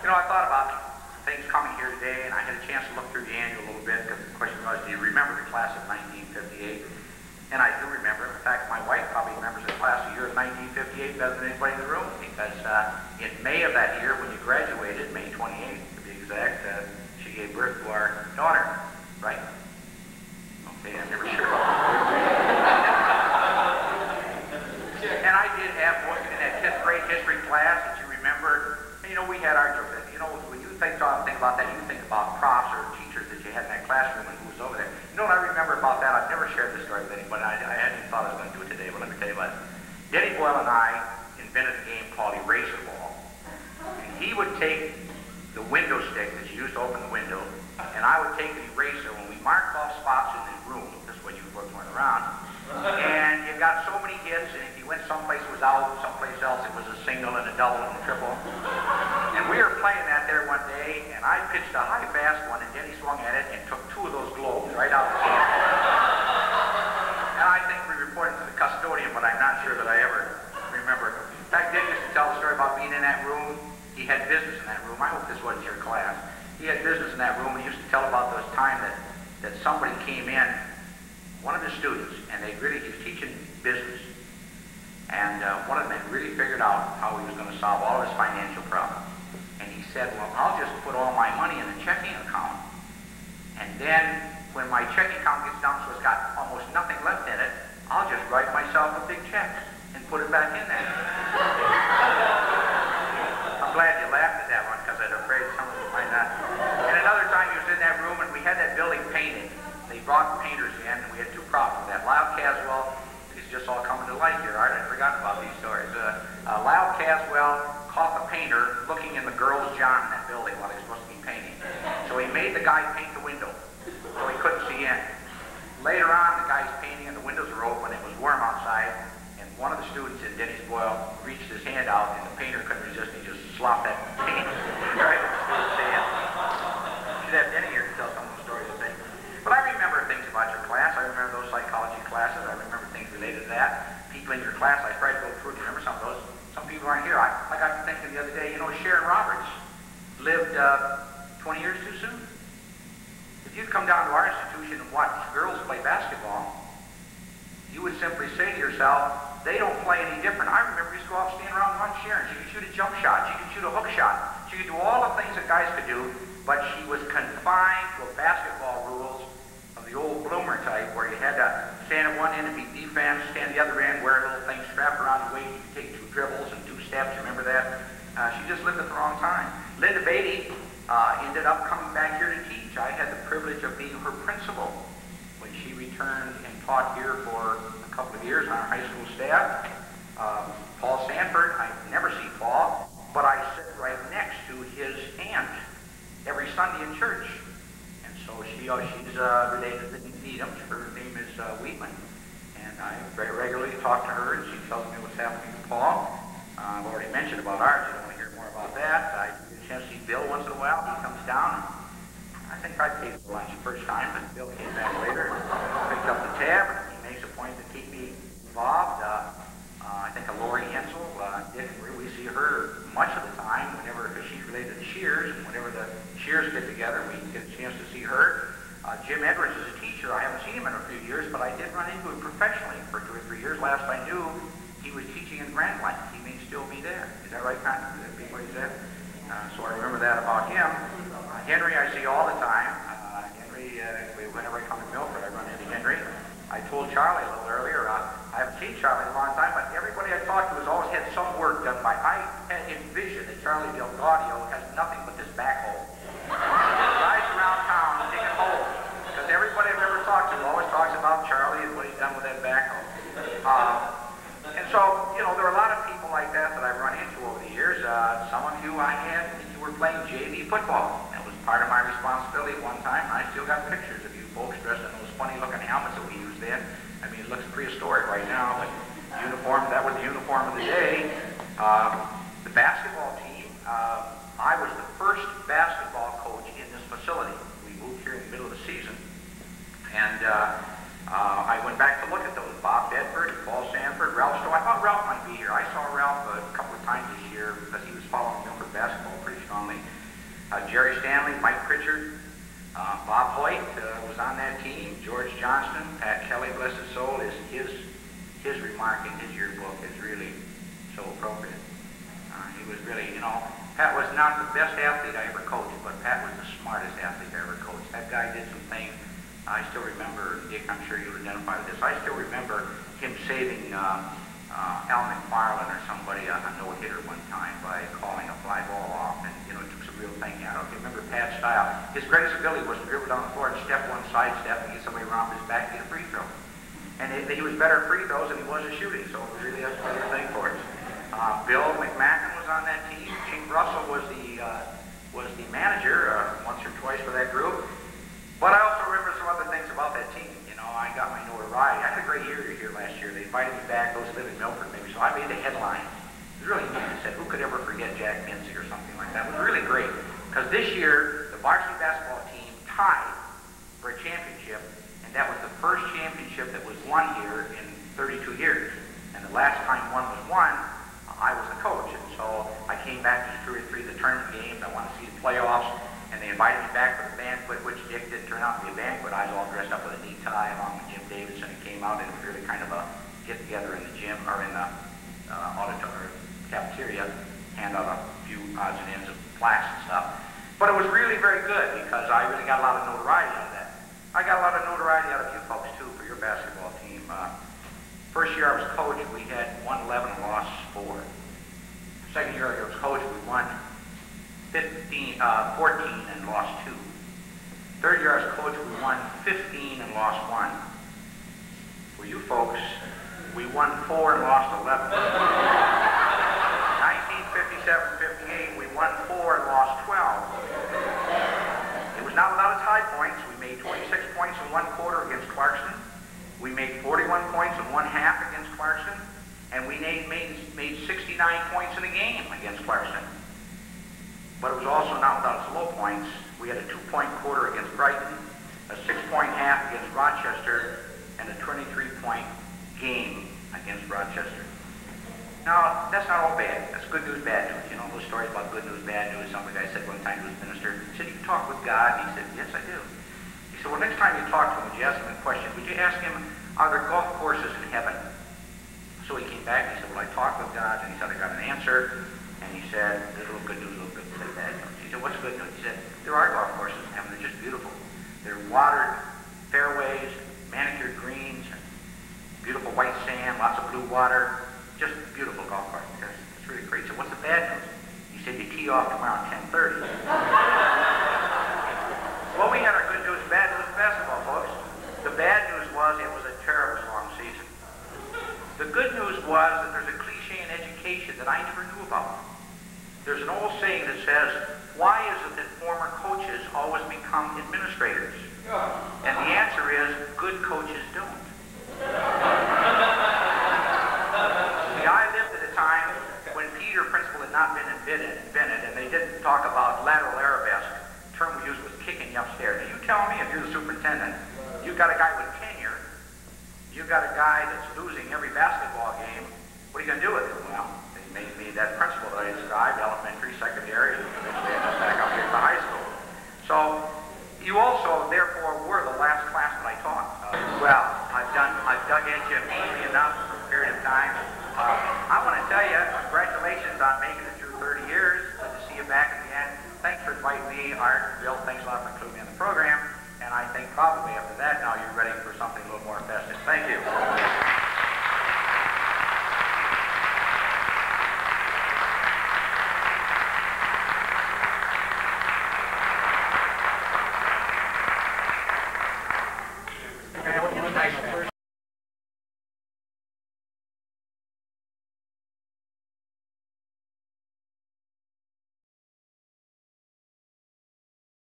You know, I thought about things coming here today, and I had a chance to look through the annual a little bit, because the question was, do you remember the class of 1958? And I do remember. In fact, my wife probably remembers the class of the year of 1958 better than anybody in the room, because in May of that year, when you graduated, May 28th to be exact, she gave birth to our daughter, right? Okay, I'm never sure. And I did have one in that 5th grade history class that you remember. And, you know, we had our, you know, when you think about that, you think about profs or teachers that you had in that classroom and who was over there. You know what I remember about that? I've never shared this story with anybody. I hadn't even thought I was going to do it today, but let me tell you what. Denny Boyle and I invented a game called Eraser Ball. And he would take the window stick that you used to open the window, and I would take an eraser when we marked off spots in the room. This way you were going around. And you got so many hits, and if you went someplace it was out, someplace else it was a single and a double and a triple. And we were playing that there one day, and I pitched a high fast one, and Denny swung at it and took 2 of those globes right out of the game. And I think we reported to the custodian, but I'm not sure that I ever remember. In fact, Denny used to tell the story about being in that room. He had business in that room. I hope this wasn't your class. He had business in that room, and he used to tell about those times that somebody came in, one of his students, and he was teaching business. And one of them had really figured out how he was going to solve all of his financial problems. And he said, well, I'll just put all my money in a checking account. And then when my checking account gets down so it's got almost nothing left in it, I'll just write myself a big check and put it back in there. I'm glad you laughed at that one, because I'm afraid some of you might not. And another time he was in that room, and we had that building painted. They brought painters in, and we had 2 problems with that. Lyle Caswell, these just all coming to light here. I forgot about these stories. Lyle Caswell caught the painter looking in the girls' john in that building while they were supposed to be painting. So he made the guy paint the window, so he couldn't see in. Later on, the guy's painting, and the windows were open. It was warm outside, and one of the students in Denny's Boyle reached his hand out, and the painter couldn't resist. He just slopped that paint right in the student's hand. You should have Denny here to tell some of the stories, I think. But I remember things about your class. I remember those psychology classes. I remember things related to that. People in your class, I tried to go through it. Remember some of those? Some people aren't here. I got to thinking the other day, you know, Sharon Roberts lived 20 years too soon. If you'd come down to our institution and watch girls play basketball, you would simply say to yourself, they don't play any different. I remember we used to go out and stand around and watch Sharon. She could shoot a jump shot. She could shoot a hook shot. She could do all the things that guys could do, but she was confined to a basketball rules of the old bloomer type, where you had to stand at one end and be defense, stand at the other end, wear a little thing strapped around your waist. You could take 2 dribbles and 2 steps. Remember that? She just lived at the wrong time. Linda Beatty ended up coming back here to teach. I had the privilege of being her principal when she returned and taught here for a couple of years on our high school staff. Paul Sanford, I never see Paul, but I sit right next to his aunt every Sunday in church. And so she's related to Needham. Her name is Wheatman. And I very regularly talk to her, and she tells me what's happening to Paul. I've already mentioned about ours. You don't want to hear more about that. I get a chance to see Bill once in a while. He comes down. I think I paid for lunch the first time, but Bill came back later and picked up the tab. He makes a point to keep me involved. I think Lori Hensel, we see her much of the time whenever, because she's related to Shears, and whenever the Shears get together, we get a chance to see her. Jim Edwards is a teacher. I haven't seen him in a few years, but I did run into him professionally for 2 or 3 years. Last I knew, he was teaching in Grand Blanc. He may still be there. Is that right, Con? Is that what he said? So I remember that about him. Henry I see all the time. Henry, whenever I come to Milford, I run into Henry. I told Charlie a little earlier, I haven't seen Charlie in a long time, but everybody I talked to has always had some work done by. I envision that Charlie Del Gaudio has nothing but this backhoe. Rides around town digging holes, because everybody I've ever talked to always talks about Charlie and what he's done with that backhoe. And so, you know, there are a lot of people like that I've run into over the years. Some of you I had, you were playing JV football. That was part of my responsibility at one time. I still got pictures of you folks dressed in those funny-looking helmets that we used then. I mean, it looks prehistoric right now, but uniform, that was the uniform of the day. The basketball team, I was the first basketball coach in this facility. We moved here in the middle of the season, and I went back to look at those. Bob Bedford, Paul Sanford, Ralph Stowe. I thought Ralph might be here. I saw Ralph a couple of times this year because he was following Milford basketball pretty strongly. Jerry Stanley, Mike Pritchard, Bob Hoyt was on that team. George Johnston, Pat Kelly, bless his soul, his remark in his yearbook is really so appropriate. He was really, Pat was not the best athlete I ever coached, but Pat was the smartest athlete I ever coached. That guy did some things. I still remember, Dick, I'm sure you'll identify with this. I still remember him saving Al McFarland or somebody a no-hitter one time by calling a fly ball off, and took some real thinking out of it. Remember Pat's style? His greatest ability was to dribble down the floor and step one side step and get somebody around his back and get a free throw. And he was better at free throws than he was at shooting, so it was really a good thing for us. Bill McMacken was on that team. Chink Russell was the manager once or twice for that group. But I also remember some other things about that team. I got my notoriety. I had a great year here last year. They invited me back. Those live in Milford, maybe. So I made the headlines. It was really neat. It said, who could ever forget Jack Minzey or something like that. It was really great. Because this year, the varsity basketball team tied for a championship. And that was the first championship that was won here in 32 years. And the last time one was won, I was the coach. And so I came back to the 3 of the tournament games. I wanted to see the playoffs. And they invited me back for the banquet, which Dick didn't turn out to be a banquet. I was all dressed up with a neat tie along with Jim Davidson. He came out and it was really kind of a get-together in the gym, or in the auditorium, cafeteria, hand out a few odds and ends of plaques and stuff. But it was really very good because I really got a lot of notoriety out of that. I got a lot of notoriety out of you folks, too, for your basketball team. First year I was coach, we had won 11 and lost 4. Second year I was coach, we won 14 and lost 2. Third year as coach, we won 15 and lost 1. For you folks, we won 4 and lost 11. 1957-58, we won 4 and lost 12. It was not without its high points. We made 26 points in one quarter against Clarkson. We made 41 points in one half against Clarkson. And we made 69 points in a game against Clarkson. But it was also not without its low points. We had a 2-point quarter against Brighton, a 6-point half against Rochester, and a 23-point game against Rochester. Now, that's not all bad. That's good news, bad news. Those stories about good news, bad news. Some guy said one time to his minister, he said, you talk with God? And he said, yes, I do. He said, well, next time you talk to him, would you ask him a question? Would you ask him, are there golf courses in heaven? So he came back and he said, well, I talked with God, and he said, I got an answer. And he said, there's a little good news, a little good bad news. He said, what's good news? He said, there are golf courses in heaven. They're just beautiful. They're watered fairways, manicured greens, and beautiful white sand, lots of blue water. Just beautiful golf course. It's really great. So what's the bad news? He said, you tee off tomorrow at 10:30. Well, we had our good news, bad news basketball, folks. The bad news was it was a terrible long season. The good news was that there's a cliche in education that I never knew about. There's an old saying that says, why is it that former coaches always become administrators? And the answer is, good coaches don't. See, I lived at a time when Peter principle had not been invented, and they didn't talk about lateral arabesque. The term we used was kicking you upstairs. Now, you tell me, if you're the superintendent, you've got a guy with tenure, you've got a guy that's losing every basketball game, what are you going to do with it? Well, they made me that principle that I described, elementary, secondary, and eventually I got back up here to the high school. So, you also, therefore, were the last class that I taught. Well, I've dug into you mainly enough for a period of time. I want to tell you, congratulations on making it through 30 years. Good to see you back again. Thanks for inviting me, Art, Bill, thanks a lot for including me in the program. And I think probably after that, now you're ready for something a little more festive. Thank you.